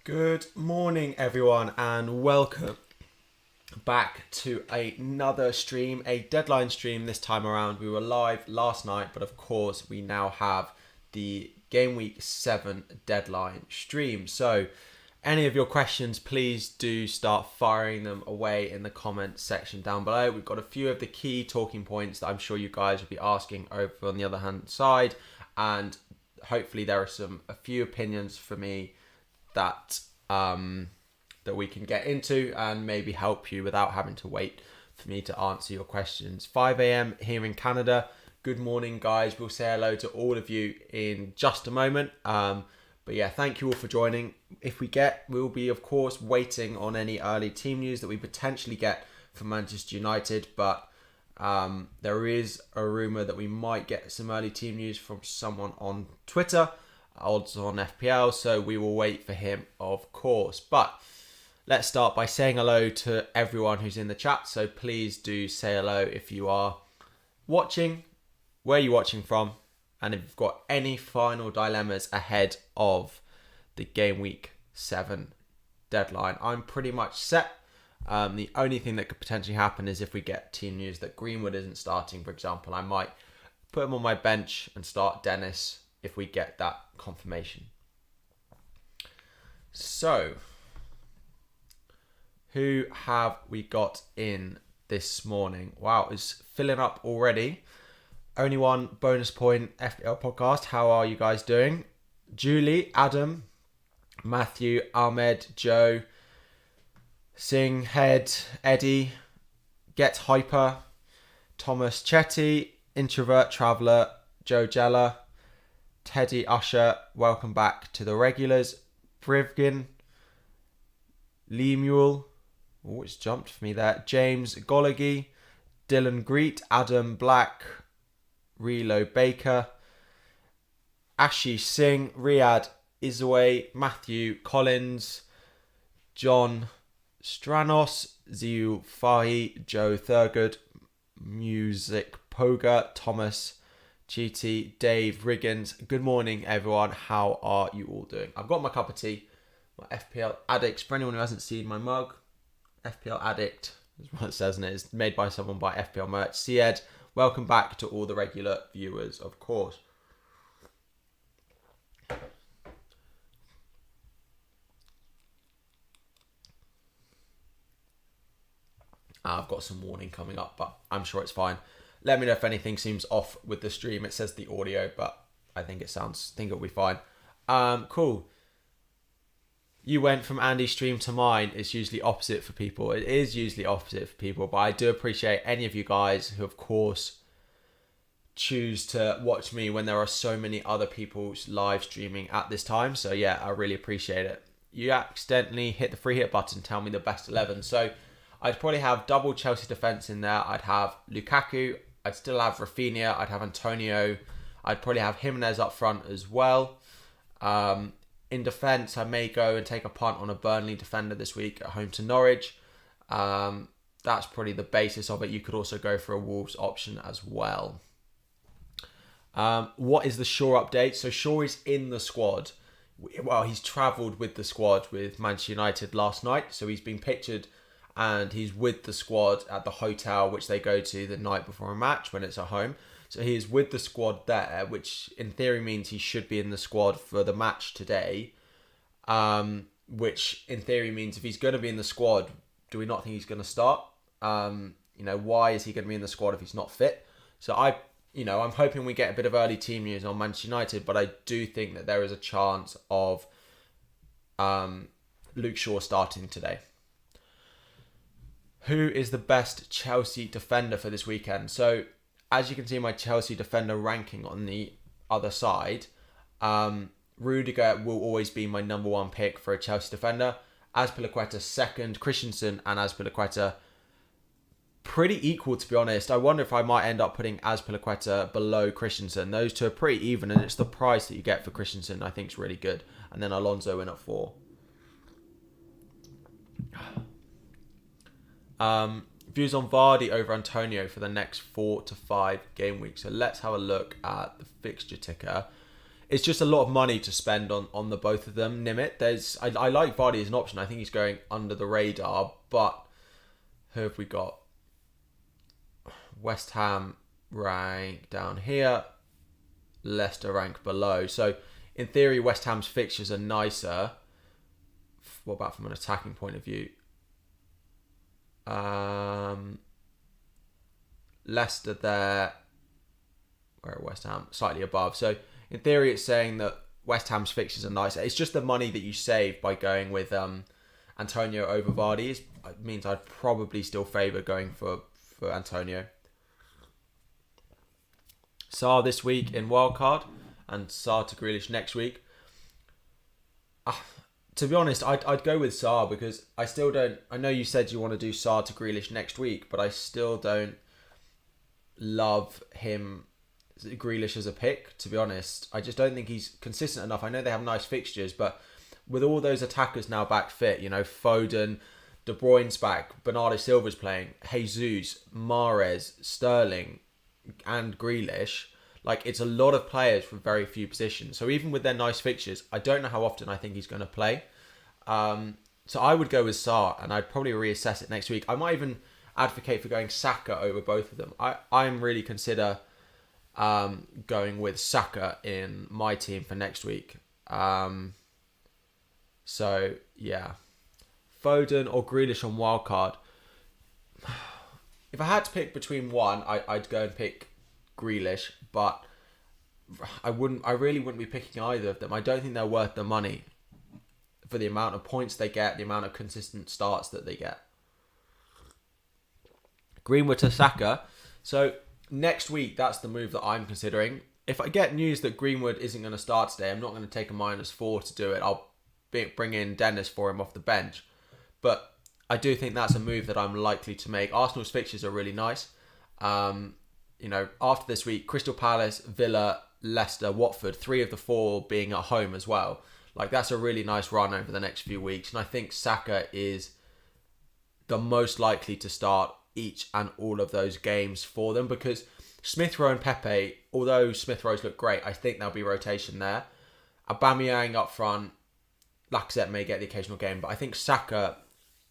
Good morning, everyone, and welcome back to another stream, a deadline stream this time around. We were live last night, but of course, we now have the Gameweek 7 deadline stream. So, any of your questions, please do start firing them away in the comments section down below. We've got a few of the key talking points that I'm sure you guys will be asking over on the other hand side, and hopefully there are a few opinions for me that we can get into and maybe help you without having to wait for me to answer your questions. 5 a.m. here in Canada. Good morning, guys. We'll say hello to all of you in just a moment. But yeah, thank you all for joining. We'll be, of course, waiting on any early team news that we potentially get from Manchester United. But there is a rumour that we might get some early team news from someone on Twitter. Odds on FPL, so we will wait for him, of course. But let's start by saying hello to everyone who's in the chat. So please do say hello if you are watching, where you're watching from, and if you've got any final dilemmas ahead of the Game Week 7 deadline. I'm pretty much set. The only thing that could potentially happen is if we get team news that Greenwood isn't starting, for example. I might put him on my bench and start Dennis if we get that confirmation. So, who have we got in this morning? Wow, it's filling up already. Only one bonus point FPL podcast. How are you guys doing? Julie, Adam, Matthew, Ahmed, Joe, Singh, Head, Eddie, Get Hyper, Thomas Chetty, Introvert Traveller, Joe Jella, Teddy Usher, welcome back to the regulars. Brivgin, Lemuel, it's jumped for me there. James Golagy, Dylan Greet, Adam Black, Relo Baker, Ashish Singh, Riyadh Isway, Matthew Collins, John Stranos, Ziu Fahi, Joe Thurgood, Music Poga, Thomas Cheaty, Dave Riggins. Good morning, everyone. How are you all doing? I've got my cup of tea, my FPL Addict. For anyone who hasn't seen my mug, FPL Addict is what it says, and it is made by someone by FPL Merch. Sied, welcome back to all the regular viewers, of course. I've got some warning coming up, but I'm sure it's fine. Let me know if anything seems off with the stream. It says the audio, but I think it'll be fine. Cool. You went from Andy's stream to mine. It's usually opposite for people. It is usually opposite for people, but I do appreciate any of you guys who, of course, choose to watch me when there are so many other people live streaming at this time. So yeah, I really appreciate it. You accidentally hit the free hit button, tell me the best 11. So I'd probably have double Chelsea defence in there. I'd have Lukaku. I'd still have Rafinha. I'd have Antonio. I'd probably have Jimenez up front as well. In defence, I may go and take a punt on a Burnley defender this week at home to Norwich. That's probably the basis of it. You could also go for a Wolves option as well. What is the Shaw update? So Shaw is in the squad. Well, he's travelled with the squad with Manchester United last night. So he's been pictured and he's with the squad at the hotel, which they go to the night before a match when it's at home. So he is with the squad there, which in theory means he should be in the squad for the match today. Which in theory means if he's going to be in the squad, do we not think he's going to start? Why is he going to be in the squad if he's not fit? So I'm hoping we get a bit of early team news on Manchester United, but I do think that there is a chance of Luke Shaw starting today. Who is the best Chelsea defender for this weekend? So, as you can see, my Chelsea defender ranking on the other side, Rudiger will always be my number one pick for a Chelsea defender. Azpilicueta second, Christensen and Azpilicueta pretty equal, to be honest. I wonder if I might end up putting Azpilicueta below Christensen. Those two are pretty even, and it's the price that you get for Christensen I think is really good. And then Alonso in at 4. Views on Vardy over Antonio for the next 4 to 5 game weeks. So let's have a look at the fixture ticker. it's just a lot of money to spend on the both of them. Nimit, I like Vardy as an option. I think he's going under the radar, but who have we got? West Ham rank down here, Leicester rank below. So in theory, West Ham's fixtures are nicer. What about from an attacking point of view? Leicester there, where are West Ham? Slightly above. So in theory, it's saying that West Ham's fixtures are nicer. It's just the money that you save by going with Antonio over Vardy. It means I'd probably still favour going for Antonio. Sarr this week in Wildcard and Sarr to Grealish next week. To be honest, I'd go with Sarr because I still don't... I know you said you want to do Sarr to Grealish next week, but I still don't love him, Grealish, as a pick, to be honest. I just don't think he's consistent enough. I know they have nice fixtures, but with all those attackers now back fit, Foden, De Bruyne's back, Bernardo Silva's playing, Jesus, Mahrez, Sterling, and Grealish, it's a lot of players for very few positions. So even with their nice fixtures, I don't know how often I think he's going to play. So I would go with Sarr, and I'd probably reassess it next week. I might even advocate for going Saka over both of them. I'm really consider going with Saka in my team for next week. So yeah, Foden or Grealish on wildcard. If I had to pick between one, I'd go and pick Grealish, but I really wouldn't be picking either of them. I don't think they're worth the money for the amount of points they get, the amount of consistent starts that they get. Greenwood to Saka. So next week, that's the move that I'm considering. If I get news that Greenwood isn't going to start today, I'm not going to take a -4 to do it. I'll bring in Dennis for him off the bench. But I do think that's a move that I'm likely to make. Arsenal's fixtures are really nice. After this week, Crystal Palace, Villa, Leicester, Watford, 3 of the 4 being at home as well. That's a really nice run over the next few weeks. And I think Saka is the most likely to start each and all of those games for them, because Smith Rowe and Pepe, although Smith Rowe's look great, I think there'll be rotation there. Aubameyang up front, Lacazette may get the occasional game, but I think Saka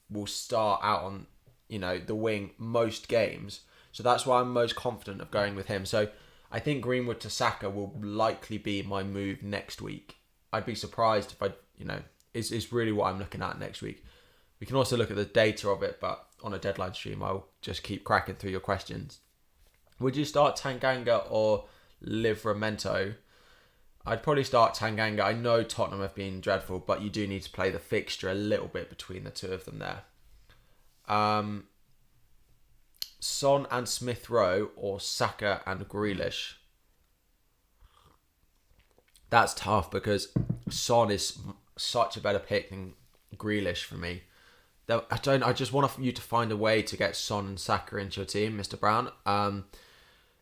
will start out on, the wing most games. So that's why I'm most confident of going with him. So I think Greenwood to Saka will likely be my move next week. I'd be surprised if it's really what I'm looking at next week. We can also look at the data of it, but on a deadline stream, I'll just keep cracking through your questions. Would you start Tanganga or Livramento? I'd probably start Tanganga. I know Tottenham have been dreadful, but you do need to play the fixture a little bit between the two of them there. Son and Smith Rowe or Saka and Grealish? That's tough because Son is such a better pick than Grealish for me. I just want you to find a way to get Son and Saka into your team, Mr. Brown.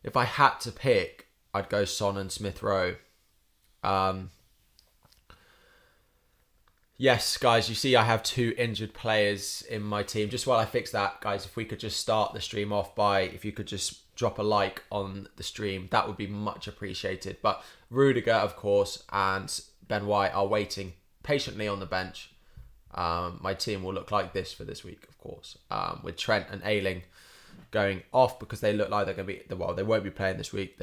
If I had to pick, I'd go Son and Smith Rowe. Yes, guys, you see I have 2 injured players in my team. Just while I fix that, guys, if we could just start the stream off if you could just drop a like on the stream, that would be much appreciated. But Rudiger, of course, and Ben White are waiting patiently on the bench. My team will look like this for this week, of course, with Trent and Ayling going off because they look like they're going to be... Well, they won't be playing this week.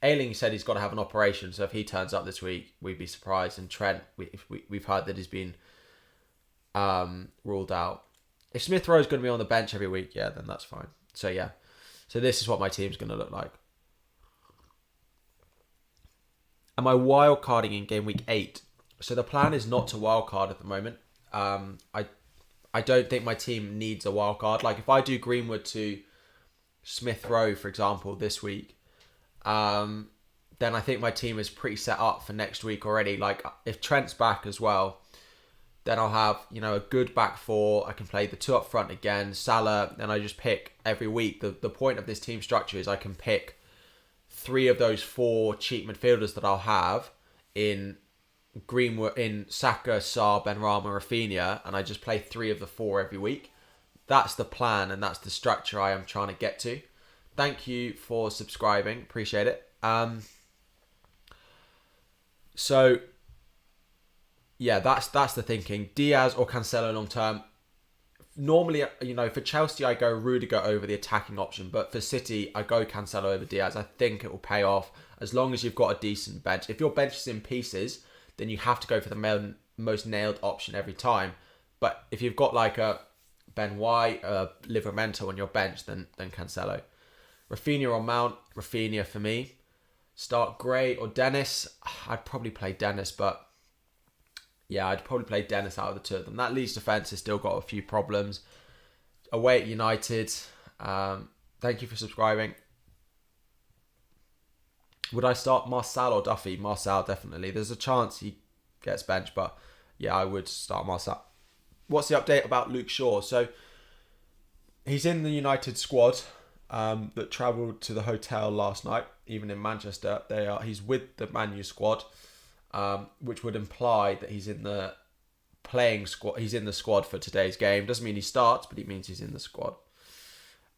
Ayling said he's got to have an operation, so if he turns up this week, we'd be surprised. And Trent, we've heard that he's been ruled out. If Smith Rowe's going to be on the bench every week, yeah, then that's fine. So yeah, so this is what my team's going to look like. Am I wildcarding in game week 8? So the plan is not to wildcard at the moment. I don't think my team needs a wildcard. If I do Greenwood to Smith Rowe, for example, this week, then I think my team is pretty set up for next week already. If Trent's back as well, then I'll have, a good back 4. I can play the 2 up front again, Salah, then I just pick every week. The point of this team structure is I can pick 3 of those 4 cheap midfielders that I'll have in Greenwood, in Saka, Sarr, Benrahma, Rafinha, and I just play 3 of the 4 every week. That's the plan, and that's the structure I am trying to get to. Thank you for subscribing. Appreciate it. So yeah, that's the thinking. Diaz or Cancelo long term. Normally, for Chelsea, I go Rudiger over the attacking option, but for City, I go Cancelo over Diaz. I think it will pay off as long as you've got a decent bench. If your bench is in pieces, then you have to go for the most nailed option every time. But if you've got like a Ben White, Livramento on your bench, then Cancelo. Rafinha or Mount. Rafinha for me. Start Gray or Dennis. I'd probably play Dennis, but yeah, I'd probably play Dennis out of the two of them. That Leeds defence has still got a few problems. Away at United. Thank you for subscribing. Would I start Marcel or Duffy? Marcel, definitely. There's a chance he gets benched, but yeah, I would start Marcel. What's the update about Luke Shaw? So he's in the United squad that travelled to the hotel last night, even in Manchester. He's with the Man U squad. Which would imply that he's in the playing squad. He's in the squad for today's game. Doesn't mean he starts, but it means he's in the squad.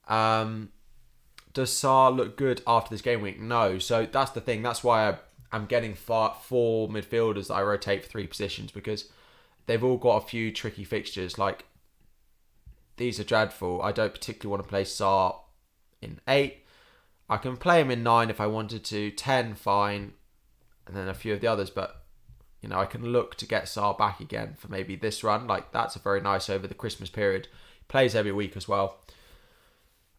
Does Sarr look good after this game week? No. So that's the thing. That's why I'm getting four midfielders that I rotate for 3 positions, because they've all got a few tricky fixtures. Like, these are dreadful. I don't particularly want to play Sarr in 8. I can play him in 9 if I wanted to. 10, fine. And then a few of the others, but I can look to get Sarr back again for maybe this run. Like, that's a very nice over the Christmas period. He plays every week as well.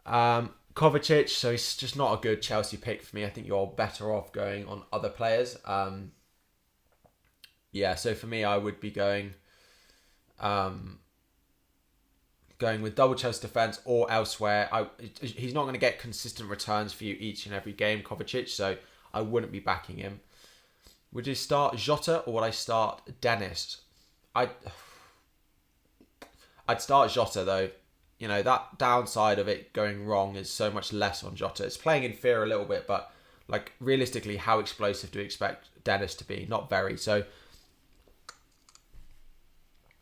Kovacic, so he's just not a good Chelsea pick for me. I think you're better off going on other players. So for me, I would be going with double Chelsea defence or elsewhere. He's not going to get consistent returns for you each and every game, Kovacic, so I wouldn't be backing him. Would you start Jota or would I start Dennis? I'd start Jota though. That downside of it going wrong is so much less on Jota. It's playing in fear a little bit, but like realistically, how explosive do we expect Dennis to be? Not very. So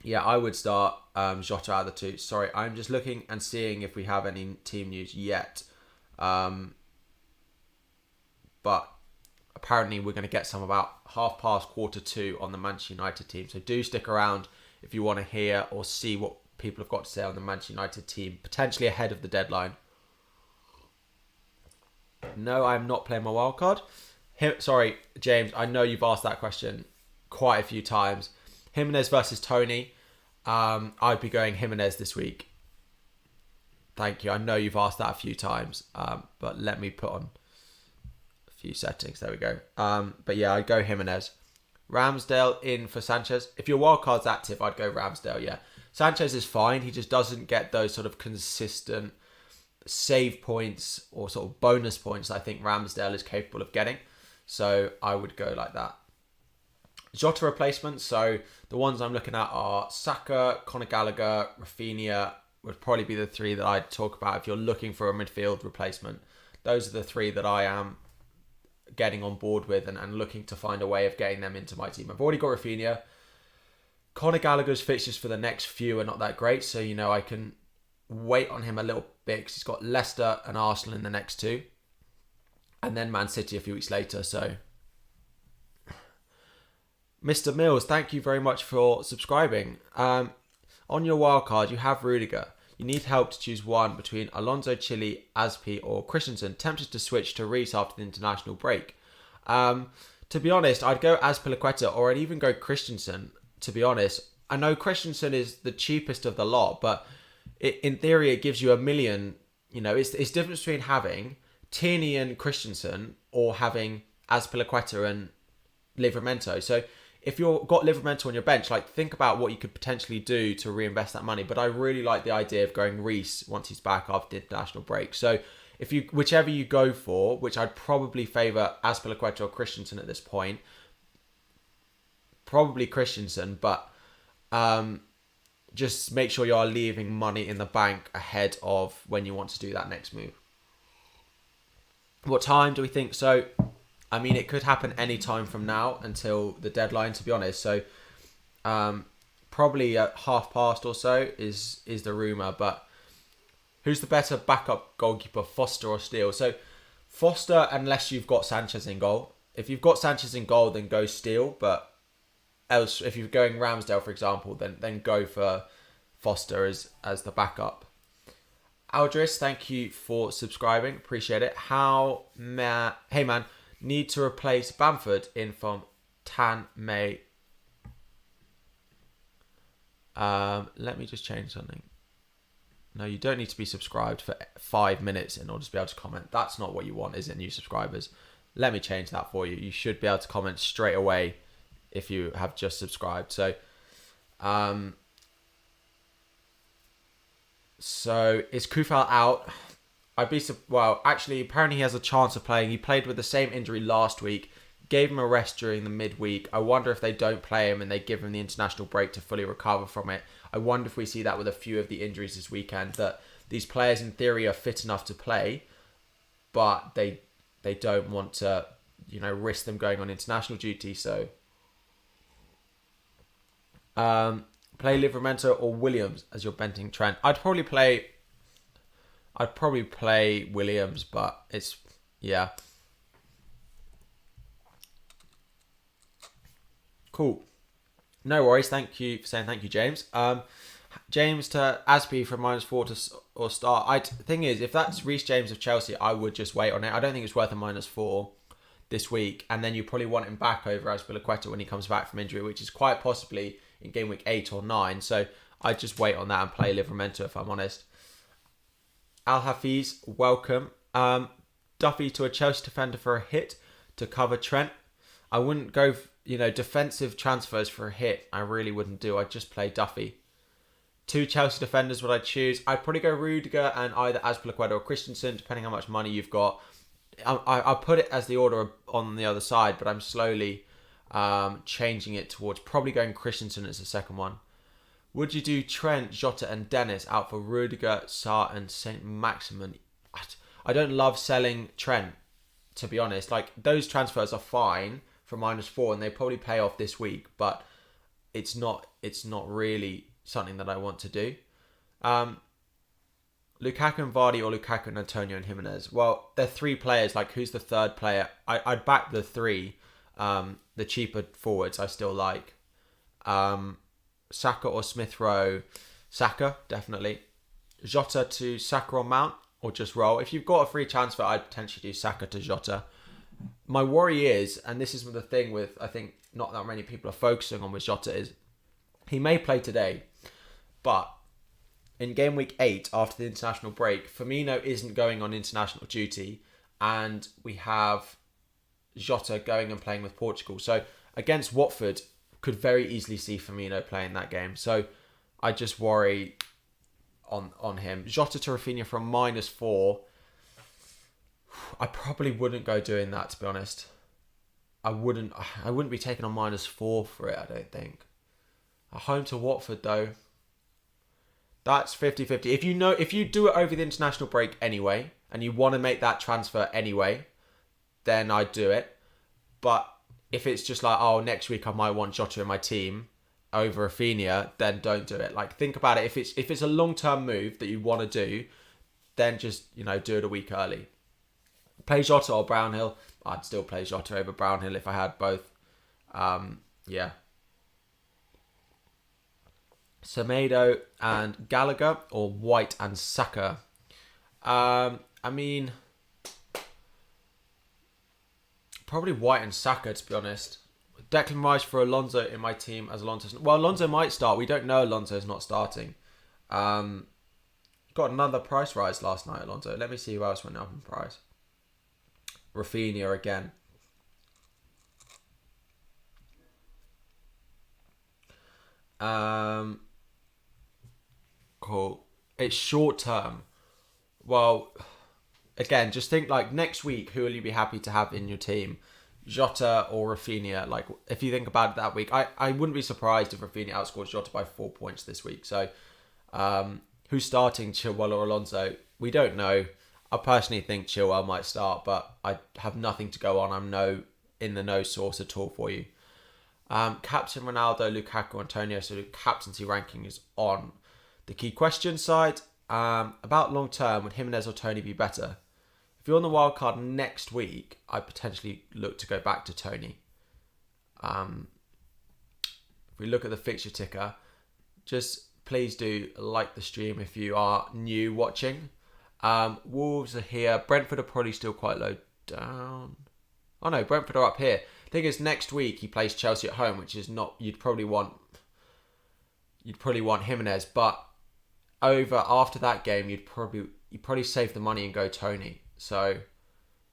yeah, I would start Jota out of the 2. Sorry, I'm just looking and seeing if we have any team news yet. But apparently we're going to get some about 2:30 on the Manchester United team. So do stick around if you want to hear or see what people have got to say on the Manchester United team, potentially ahead of the deadline. No, I'm not playing my wildcard. Sorry, James, I know you've asked that question quite a few times. Jimenez versus Tony. I'd be going Jimenez this week. Thank you. I know you've asked that a few times, but let me put on few settings. There we go. But yeah, I'd go Jimenez. Ramsdale in for Sanchez. If your wildcard's active, I'd go Ramsdale, yeah. Sanchez is fine. He just doesn't get those sort of consistent save points or sort of bonus points I think Ramsdale is capable of getting. So I would go like that. Jota replacements. So the ones I'm looking at are Saka, Conor Gallagher, Rafinha would probably be the 3 that I'd talk about if you're looking for a midfield replacement. Those are the 3 that I am getting on board with and looking to find a way of getting them into my team. I've already got Rafinha. Conor Gallagher's fixtures for the next few are not that great, so I can wait on him a little bit because he's got Leicester and Arsenal in the next 2, and then Man City a few weeks later. So Mr. Mills, thank you very much for subscribing. On your wildcard, you have Rudiger. You need help to choose one between Alonso, Chile, Aspi or Christensen. Tempted to switch to Reece after the international break. To be honest, I'd go Azpilicueta or I'd even go Christensen, to be honest. I know Christensen is the cheapest of the lot, but in theory it gives you a million. It's different between having Tierney and Christensen or having Azpilicueta and Livramento. So if you've got Livramento on your bench, think about what you could potentially do to reinvest that money. But I really like the idea of going Reece once he's back after the international break. So whichever you go for, which I'd probably favour Azpilicueta or Christensen at this point, probably Christensen, but just make sure you are leaving money in the bank ahead of when you want to do that next move. What time do we think? So I mean, it could happen any time from now until the deadline, to be honest. So probably at past or so is the rumour. But who's the better backup goalkeeper, Foster or Steele? So Foster, unless you've got Sanchez in goal. if you've got Sanchez in goal, then go Steele. But else, if you're going Ramsdale, for example, then go for Foster as the backup. Aldris, thank you for subscribing. Appreciate it. Hey man, need to replace Bamford in from Tan May. Let me just change something. No, you don't need to be subscribed for 5 minutes in order to be able to comment. That's not what you want, is it, new subscribers? Let me change that for you. You should be able to comment straight away if you have just subscribed. So is Kufal out? Actually, apparently he has a chance of playing. He played with the same injury last week. Gave him a rest during the midweek. I wonder if they don't play him and they give him the international break to fully recover from it. I wonder if we see that with a few of the injuries this weekend, that these players in theory are fit enough to play, but they don't want to, risk them going on international duty. So play Livramento or Williams as your Benting Trent. I'd probably play Williams, but yeah. Cool. No worries. Thank you for saying thank you, James. James to Aspie from -4 or start. Thing is, if that's Reece James of Chelsea, I would just wait on it. I don't think it's worth a -4 this week, and then you probably want him back over Azpilicueta when he comes back from injury, which is quite possibly in game week 8 or 9. So I'd just wait on that and play Livramento if I'm honest. Al Hafiz, welcome. Duffy to a Chelsea defender for a hit to cover Trent. I wouldn't go, defensive transfers for a hit. I really wouldn't do. I'd just play Duffy. 2 Chelsea defenders would I choose? I'd probably go Rudiger and either Azpilicueta or Christensen, depending how much money you've got. I'll put it as the order on the other side, but I'm slowly changing it towards probably going Christensen as the second one. Would you do Trent, Jota and Dennis out for Rudiger, Sarr and St. Maximin? I don't love selling Trent, to be honest. Like, those transfers are fine for -4 and they probably pay off this week, but it's not really something that I want to do. Lukaku and Vardy or Lukaku and Antonio and Jimenez? Well, they're 3 players. Like, who's the third player? I'd back the 3. The cheaper forwards I still like. Saka or Smith Rowe? Saka, definitely. Jota to Saka or Mount, or just roll. If you've got a free transfer, I'd potentially do Saka to Jota. My worry is, and this is the thing with, I think, not that many people are focusing on with Jota, is he may play today, but in game week 8, after the international break, Firmino isn't going on international duty, and we have Jota going and playing with Portugal. So against Watford, could very easily see Firmino playing that game. So I just worry on him. Jota to Rafinha from -4. I probably wouldn't go doing that, to be honest. I wouldn't be taking on -4 for it, I don't think. At home to Watford though, that's 50-50. If you do it over the international break anyway, and you want to make that transfer anyway, then I'd do it. But if it's just like, next week I might want Jota in my team over Rafinha, then don't do it. Like, think about it. If it's a long-term move that you want to do, then just, do it a week early. Play Jota or Brownhill. I'd still play Jota over Brownhill if I had both. Yeah. Semedo and Gallagher or White and Saka. Probably White and Saka, to be honest. Declan Rice for Alonso in my team as Alonso. Well, Alonso might start. We don't know Alonso's not starting. Got another price rise last night, Alonso. Let me see who else went up in price. Rafinha again. Cool. It's short term. Well, again, just think like next week, who will you be happy to have in your team? Jota or Rafinha? Like, if you think about it that week, I wouldn't be surprised if Rafinha outscores Jota by 4 points this week. So, who's starting, Chilwell or Alonso? We don't know. I personally think Chilwell might start, but I have nothing to go on. I'm in the no source at all for you. Captain Ronaldo, Lukaku, Antonio. So the captaincy ranking is on. The key question side, about long term, would Jimenez or Tony be better? If you're on the wild card next week, I potentially look to go back to Tony. If we look at the fixture ticker, just please do like the stream if you are new watching. Wolves are here. Brentford are probably still quite low down. Oh no, Brentford are up here. Thing is, next week he plays Chelsea at home, which is not. You'd probably want Jimenez, but after that game, you'd probably save the money and go Tony. So I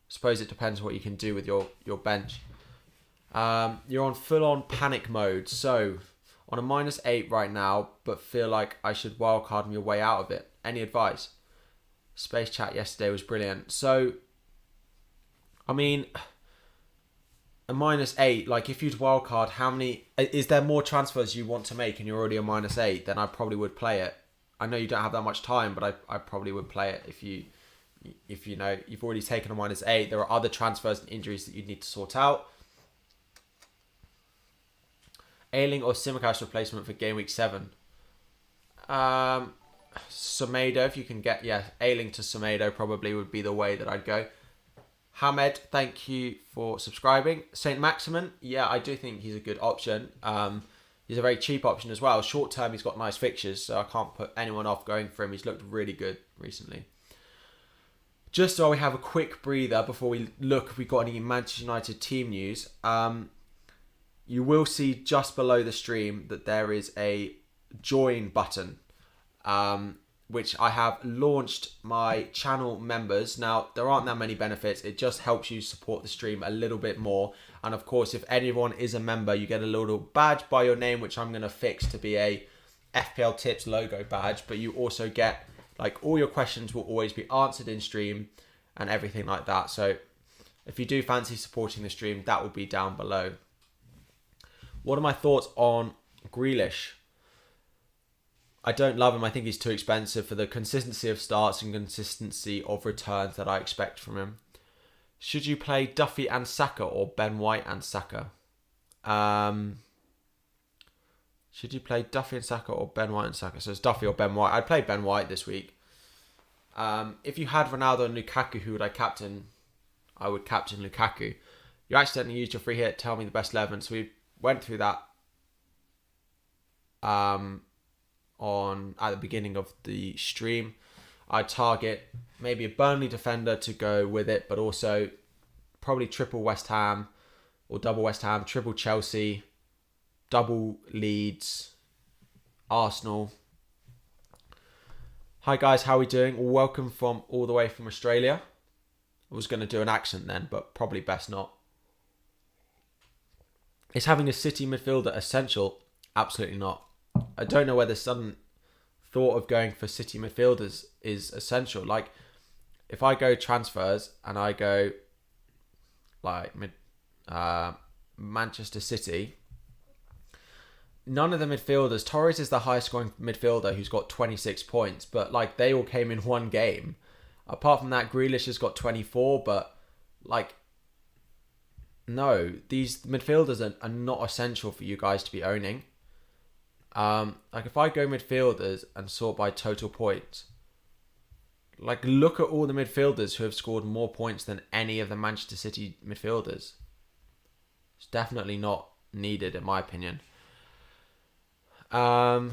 suppose it depends what you can do with your bench. You're on full-on panic mode, so on a -8 right now, but feel like I should wildcard your way out of it. Any advice? Space chat yesterday was brilliant. So, I mean, a -8, like if you'd wildcard, is there more transfers you want to make and you're already a -8, then I probably would play it. I know you don't have that much time, but I probably would play it if you know you've already taken a -8. There are other transfers and injuries that you'd need to sort out. Ailing or Simicast replacement for Gameweek 7? Semedo, if you can get, Ailing to Semedo probably would be the way that I'd go. Hamed, thank you for subscribing. Saint Maximin, I do think he's a good option. He's a very cheap option as well. Short term, he's got nice fixtures, so I can't put anyone off going for him. He's looked really good recently. Just so we have a quick breather before we look if we've got any Manchester United team news. You will see just below the stream that there is a join button, which I have launched my channel members. Now, there aren't that many benefits. It just helps you support the stream a little bit more. And of course, if anyone is a member, you get a little badge by your name, which I'm going to fix to be a FPL Tips logo badge. But you also get, like, all your questions will always be answered in stream and everything like that. So if you do fancy supporting the stream, that will be down below. What are my thoughts on Grealish? I don't love him. I think he's too expensive for the consistency of starts and consistency of returns that I expect from him. Should you play Duffy and Saka or Ben White and Saka? Should you play Duffy and Saka or Ben White and Saka? So it's Duffy or Ben White. I'd play Ben White this week. If you had Ronaldo and Lukaku, who would I captain? I would captain Lukaku. You accidentally used your free hit. Tell me the best 11. So we went through that at the beginning of the stream. I'd target maybe a Burnley defender to go with it, but also probably triple West Ham or double West Ham, triple Chelsea, double Leeds, Arsenal. Hi guys, how are we doing? Welcome from all the way from Australia. I was going to do an accent then, but probably best not. Is having a City midfielder essential? Absolutely not. I don't know whether sudden thought of going for City midfielders is essential. Like, if I go transfers and I go like Manchester City, none of the midfielders. Torres is the highest scoring midfielder who's got 26 points, but like they all came in one game. Apart from that, Grealish has got 24, but like, no, these midfielders are not essential for you guys to be owning. Like if I go midfielders and sort by total points, like look at all the midfielders who have scored more points than any of the Manchester City midfielders. It's definitely not needed in my opinion. Shaw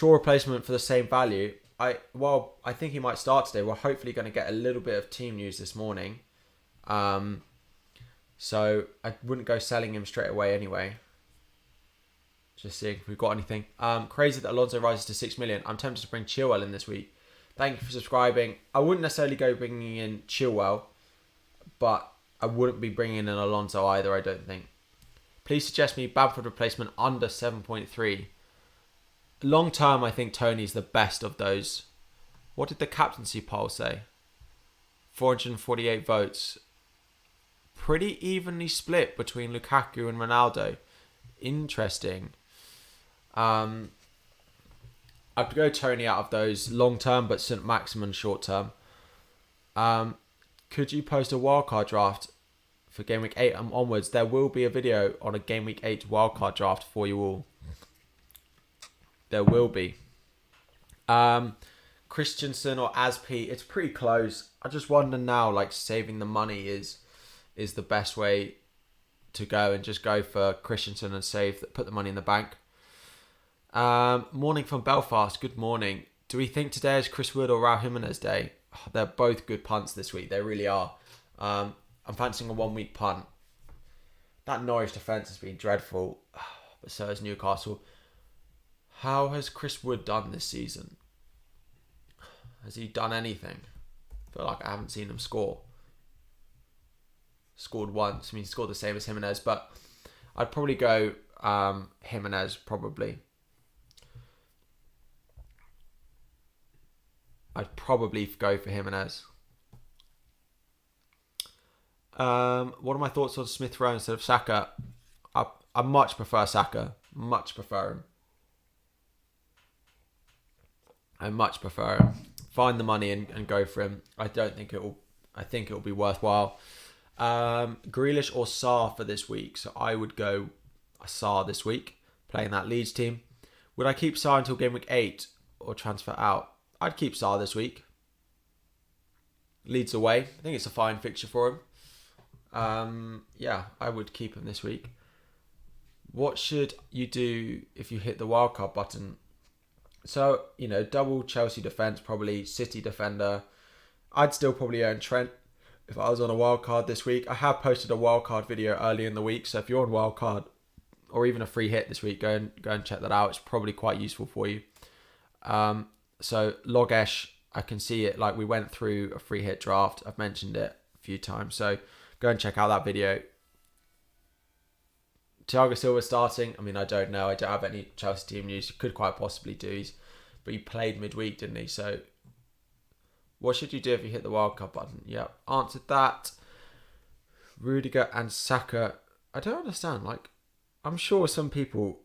replacement for the same value. I think he might start today. We're hopefully going to get a little bit of team news this morning. So I wouldn't go selling him straight away anyway. Just seeing if we've got anything. Crazy that Alonso rises to 6 million. I'm tempted to bring Chaël in this week. Thank you for subscribing. I wouldn't necessarily go bringing in Chaël, but I wouldn't be bringing in an Alonso either, I don't think. Please suggest me Bamford replacement under 7.3. Long term, I think Tony's the best of those. What did the captaincy poll say? 448 votes. Pretty evenly split between Lukaku and Ronaldo. Interesting. I'd go Tony out of those long term, but St. Maximin short term. Could you post a wildcard draft for Game Week 8 and onwards? There will be a video on a Game Week 8 wildcard draft for you all. There will be. Christensen or Asp, it's pretty close. I just wonder now, like saving the money is the best way to go, and just go for Christensen and put the money in the bank. Morning from Belfast. Good morning. Do we think today is Chris Wood or Raul Jimenez day? Oh, they're both good punts this week. They really are. I'm fancying a 1 week punt. That Norwich defence has been dreadful, but so has Newcastle. How has Chris Wood done this season? Has he done anything? I feel like I haven't seen him score. Scored once. I mean, he scored the same as Jimenez, but I'd probably go Jimenez, probably. I'd probably go for Jimenez. What are my thoughts on Smith Rowe instead of Saka? I much prefer Saka. Much prefer him. I much prefer him. Find the money and go for him. I think it'll be worthwhile. Grealish or Sarr for this week. So I would go Sarr this week, playing that Leeds team. Would I keep Sarr until Gameweek 8 or transfer out? I'd keep Sarr this week. Leeds away. I think it's a fine fixture for him. Yeah, I would keep him this week. What should you do if you hit the wildcard button? So, double Chelsea defence, probably City defender. I'd still probably own Trent if I was on a wildcard this week. I have posted a wildcard video early in the week, so if you're on wildcard or even a free hit this week, go and check that out. It's probably quite useful for you. So Logesh, I can see it. Like, we went through a free hit draft. I've mentioned it a few times, so go and check out that video. Thiago Silva starting. I mean, I don't know. I don't have any Chelsea team news. Could quite possibly do. But he played midweek, didn't he? So what should you do if you hit the wildcard button? Yeah, answered that. Rudiger and Saka. I don't understand. Like, I'm sure some people,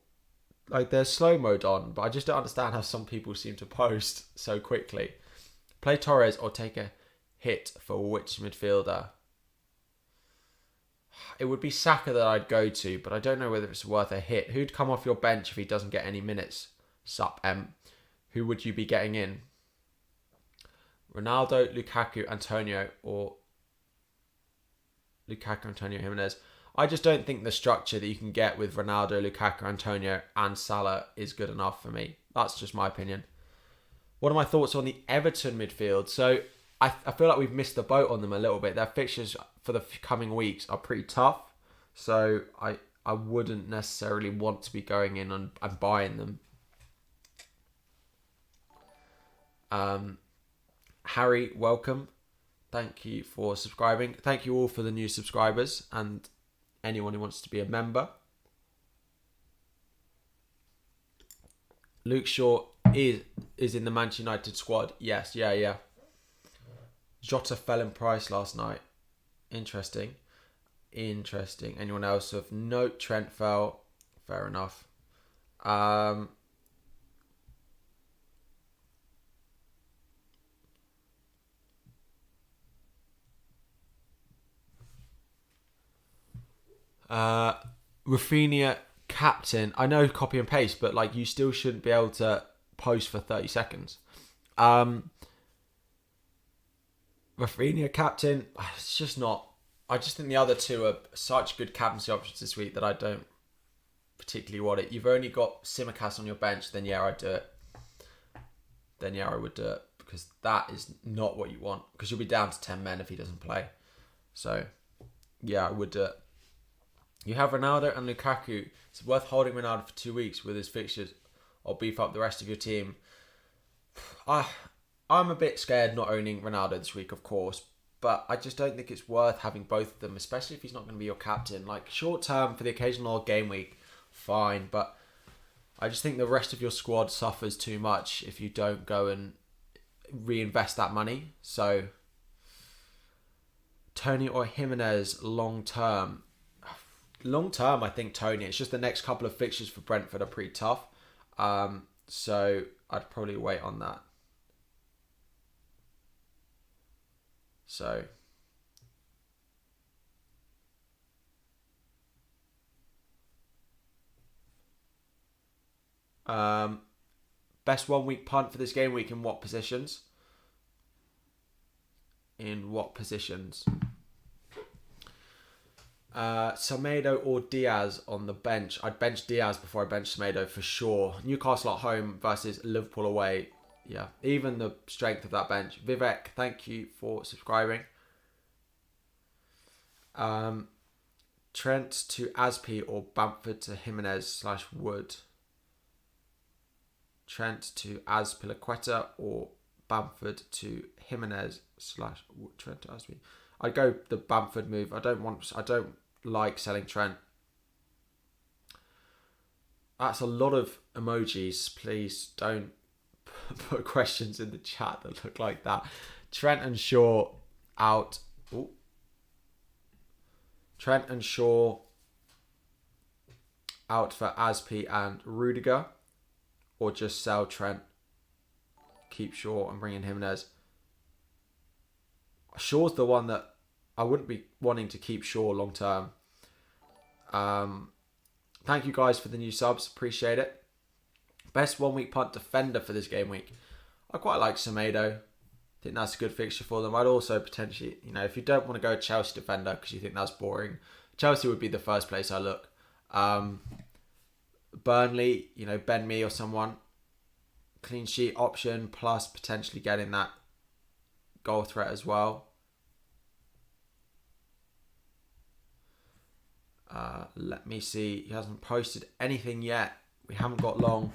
like, there's slow mode on, but I just don't understand how some people seem to post so quickly. Play Torres or take a hit for which midfielder? It would be Saka that I'd go to, but I don't know whether it's worth a hit. Who'd come off your bench if he doesn't get any minutes? Sup, M. Who would you be getting in? Ronaldo, Lukaku, Antonio, or Lukaku, Antonio, Jimenez. I just don't think the structure that you can get with Ronaldo, Lukaku, Antonio, and Salah is good enough for me. That's just my opinion. What are my thoughts on the Everton midfield? So I feel like we've missed the boat on them a little bit. Their fixtures for the coming weeks are pretty tough. So I wouldn't necessarily want to be going in and buying them. Harry, welcome. Thank you for subscribing. Thank you all for the new subscribers and anyone who wants to be a member. Luke Shaw is in the Manchester United squad. Yes, yeah. Jota fell in price last night. Interesting. Anyone else of note? Trent fell. Fair enough. Rafinha captain. I know copy and paste, but like, you still shouldn't be able to post for 30 seconds. Rafinha captain. It's just not. I just think the other two are such good captaincy options this week that I don't particularly want it. You've only got Tsimikas on your bench, then yeah, I'd do it. Then yeah, I would do it, because that is not what you want, because you'll be down to 10 men if he doesn't play. So yeah, I would do it. You have Ronaldo and Lukaku. It's worth holding Ronaldo for 2 weeks with his fixtures, or beef up the rest of your team. I'm a bit scared not owning Ronaldo this week, of course, but I just don't think it's worth having both of them, especially if he's not going to be your captain. Like, short term for the occasional game week, fine, but I just think the rest of your squad suffers too much if you don't go and reinvest that money. So, Tony or Jimenez long term? Long term, I think Tony. It's just the next couple of fixtures for Brentford are pretty tough. So I'd probably wait on that. So Best 1 week punt for this game week in what positions? Semedo or Diaz on the bench? I'd bench Diaz before I bench Semedo for sure. Newcastle at home versus Liverpool away. Yeah, even the strength of that bench. Vivek, thank you for subscribing. Trent to Aspi or Bamford to Jimenez/Wood. Trent to Azpilicueta or Bamford to Jimenez/Trent to Aspi. I'd go the Bamford move. I don't like selling Trent. That's a lot of emojis. Please don't put questions in the chat that look like that. Trent and Shaw out. Ooh. Trent and Shaw out for Aspi and Rudiger, or just sell Trent, keep Shaw and bring in Jimenez. Shaw's the one that I wouldn't be wanting to keep Shaw long term. Thank you guys for the new subs, appreciate it. Best 1 week punt defender for this game week. I quite like Semedo. I think that's a good fixture for them. I'd also potentially, if you don't want to go Chelsea defender because you think that's boring, Chelsea would be the first place I look. Burnley, Ben Mee or someone. Clean sheet option plus potentially getting that goal threat as well. Let me see. He hasn't posted anything yet. We haven't got long.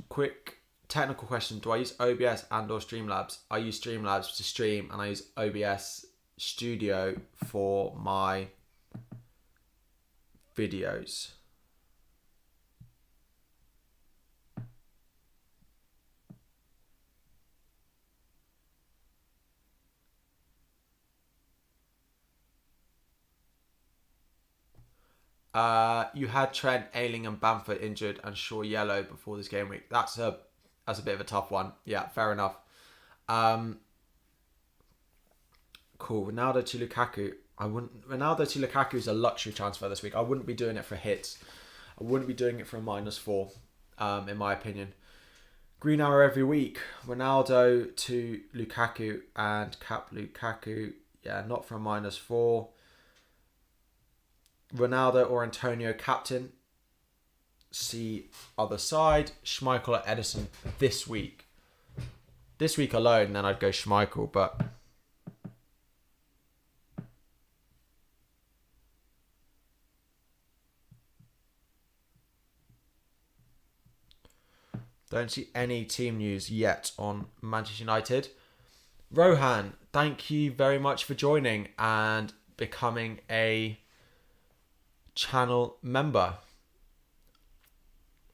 Quick technical question. Do I use OBS and or Streamlabs? I use Streamlabs to stream and I use OBS Studio for my videos. You had Trent, Ayling and Bamford injured and Shaw yellow before this game week. That's a bit of a tough one. Yeah, fair enough. Cool. Ronaldo to Lukaku. Ronaldo to Lukaku is a luxury transfer this week. I wouldn't be doing it for hits. I wouldn't be doing it for a -4, in my opinion. Green arrow every week. Ronaldo to Lukaku and cap Lukaku. Yeah, not for a -4. Ronaldo or Antonio captain. See other side. Schmeichel or Edison this week. This week alone, then I'd go Schmeichel, but don't see any team news yet on Manchester United. Rohan, thank you very much for joining and becoming a channel member.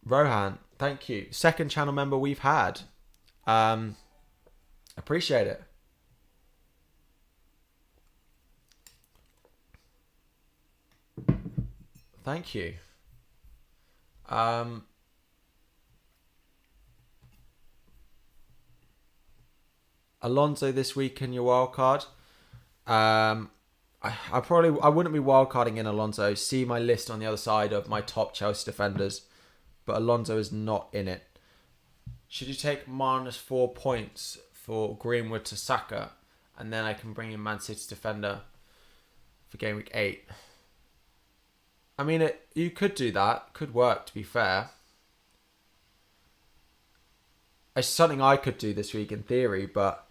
Rohan, thank you. Second channel member we've had. Appreciate it. Thank you. Alonso this week in your wildcard. I wouldn't be wildcarding in Alonso. See my list on the other side of my top Chelsea defenders, but Alonso is not in it. Should you take -4 points for Greenwood to Saka, and then I can bring in Man City's defender for game week 8? I mean, you could do that. Could work, to be fair. It's something I could do this week in theory, but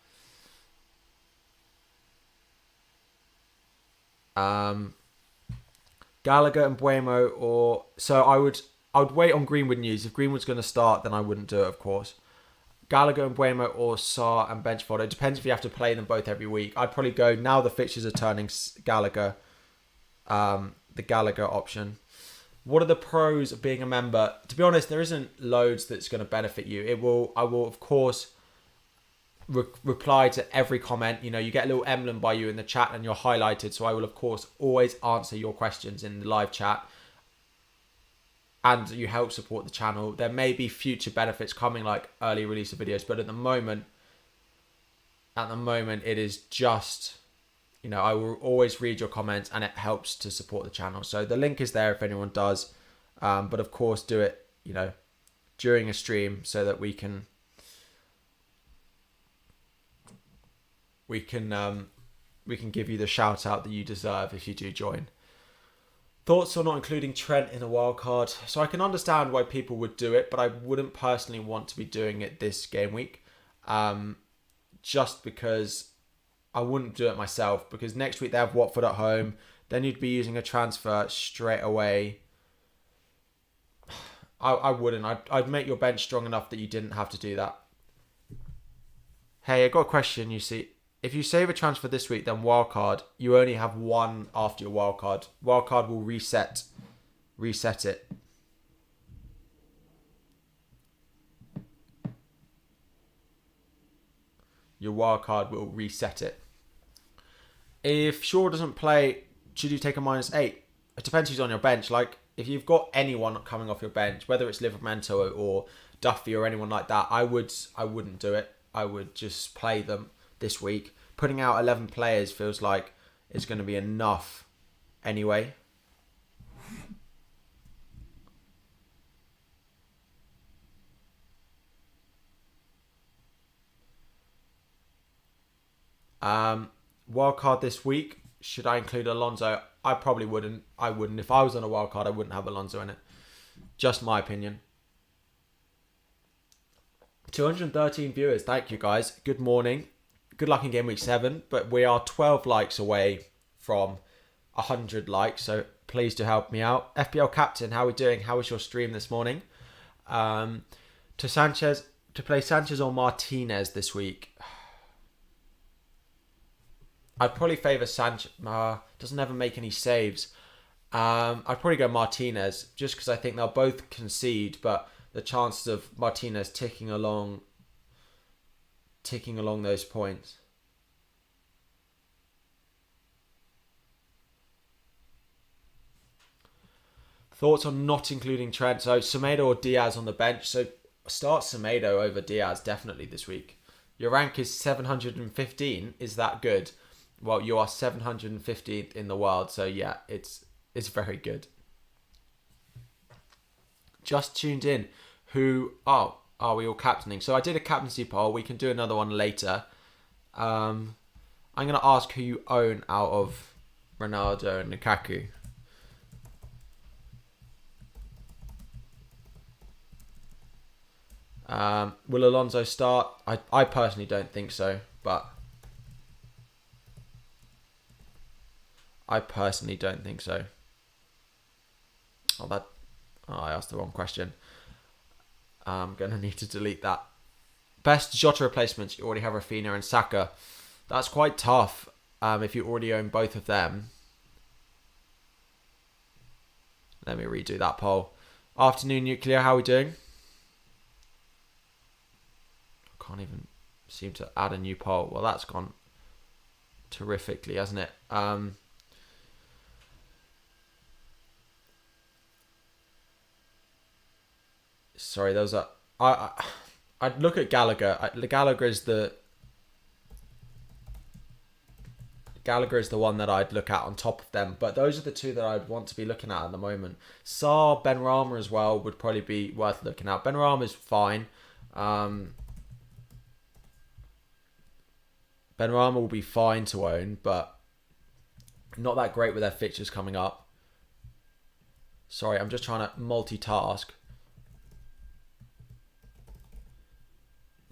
Gallagher and Buemo, or so I would wait on Greenwood news. If Greenwood's going to start, then I wouldn't do it, of course. Gallagher and Buemo or Sarr and Benchford. It depends if you have to play them both every week. I'd probably go, now the fixtures are turning, Gallagher, the Gallagher option. What are the pros of being a member? To be honest, there isn't loads that's going to benefit you. I will of course reply to every comment. You get a little emblem by you in the chat and you're highlighted, so I will of course always answer your questions in the live chat, and you help support the channel. There may be future benefits coming, like early release of videos, but at the moment it is just, I will always read your comments and it helps to support the channel. So the link is there if anyone does, but of course do it during a stream so that we can give you the shout out that you deserve if you do join. Thoughts on not including Trent in a wildcard? So I can understand why people would do it, but I wouldn't personally want to be doing it this game week. Just because I wouldn't do it myself, because next week they have Watford at home. Then you'd be using a transfer straight away. I wouldn't. I'd make your bench strong enough that you didn't have to do that. Hey, I got a question, you see. If you save a transfer this week, then wildcard, you only have one after your wildcard. Wildcard will reset it. Your wildcard will reset it. If Shaw doesn't play, should you take a -8? It depends who's on your bench. Like, if you've got anyone coming off your bench, whether it's Livramento or Duffy or anyone like that, I wouldn't do it. I would just play them this week. Putting out 11 players feels like it's going to be enough anyway. Wildcard this week. Should I include Alonso? I probably wouldn't. I wouldn't. If I was on a wildcard, I wouldn't have Alonso in it. Just my opinion. 213 viewers. Thank you, guys. Good morning. Good luck in game week 7. But we are 12 likes away from 100 likes. So please do help me out. FPL Captain, how are we doing? How was your stream this morning? To play Sanchez or Martinez this week. I'd probably favour Sanchez. Doesn't ever make any saves. I'd probably go Martinez just because I think they'll both concede, but the chances of Martinez ticking along those points. Thoughts on not including Trent? So Semedo or Diaz on the bench. So start Semedo over Diaz definitely this week. Your rank is 715. Is that good? Well, you are 715th in the world, so yeah, it's very good. Just tuned in. Who are we all captaining? So I did a captaincy poll. We can do another one later. I'm going to ask who you own out of Ronaldo and Lukaku. Will Alonso start? I personally don't think so, but I personally don't think so. I asked the wrong question. I'm going to need to delete that. Best Jota replacements. You already have Rafinha and Saka. That's quite tough if you already own both of them. Let me redo that poll. Afternoon Nuclear, how are we doing? I can't even seem to add a new poll. Well, that's gone terrifically, hasn't it? Sorry, there was a... I'd look at Gallagher. Gallagher is the one that I'd look at on top of them. But those are the two that I'd want to be looking at the moment. Sarr, Benrahma as well would probably be worth looking at. Benrahma is fine. Benrahma will be fine to own, but not that great with their fixtures coming up. Sorry, I'm just trying to multitask.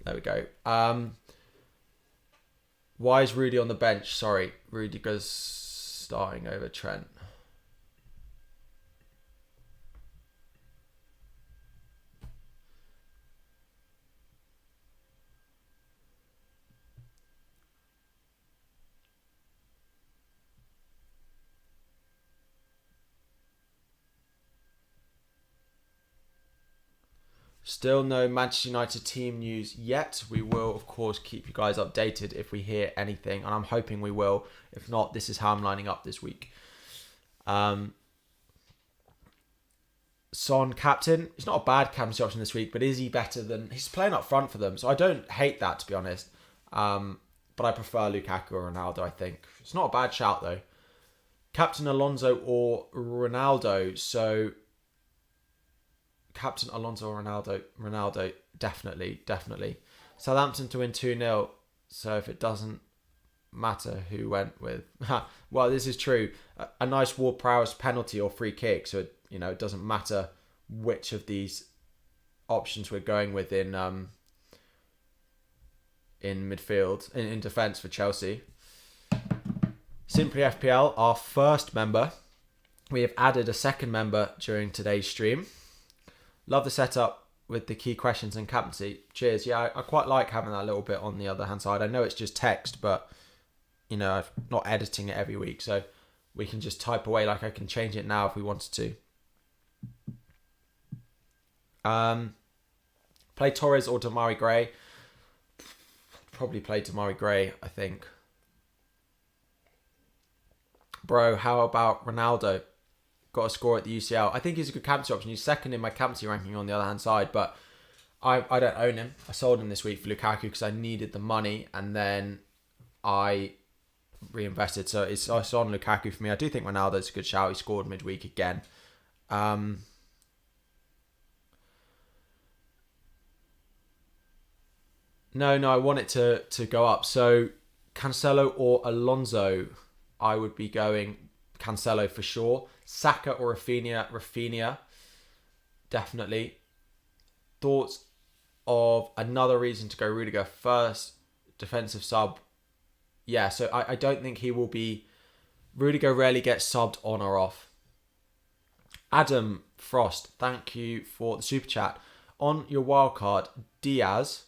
There we go. Why is Rudy on the bench? Sorry, Rudiger's starting over Trent. Still no Manchester United team news yet. We will, of course, keep you guys updated if we hear anything. And I'm hoping we will. If not, this is how I'm lining up this week. Son, captain. It's not a bad captaincy option this week, but is he better than... He's playing up front for them, so I don't hate that, to be honest. But I prefer Lukaku or Ronaldo, I think. It's not a bad shout, though. Captain Alonso or Ronaldo. So... Captain Alonso or Ronaldo? Ronaldo, definitely. Southampton to win 2-0. So if it doesn't matter who went with... well, this is true. A nice Ward-Prowse penalty or free kick. So, it doesn't matter which of these options we're going with in midfield, in defence for Chelsea. Simply FPL, our first member. We have added a second member during today's stream. Love the setup with the key questions and captaincy. Cheers. Yeah, I quite like having that little bit on the other hand side. I know it's just text, but I'm not editing it every week, so we can just type away. Like I can change it now if we wanted to. Play Torres or Damari Gray. Probably play Damari Gray, I think. Bro, how about Ronaldo? Got a score at the UCL. I think he's a good captaincy option. He's second in my captaincy ranking on the other hand side, but I don't own him. I sold him this week for Lukaku because I needed the money, and then I reinvested. So it's on Lukaku for me. I do think Ronaldo's a good shout. He scored midweek again. No, I want it to go up. So Cancelo or Alonso, I would be going Cancelo for sure. Saka or Rafinha, definitely. Thoughts of another reason to go Rudiger first, defensive sub. Yeah, so I don't think he will be... Rudiger rarely gets subbed on or off. Adam Frost, thank you for the super chat. On your wildcard, Diaz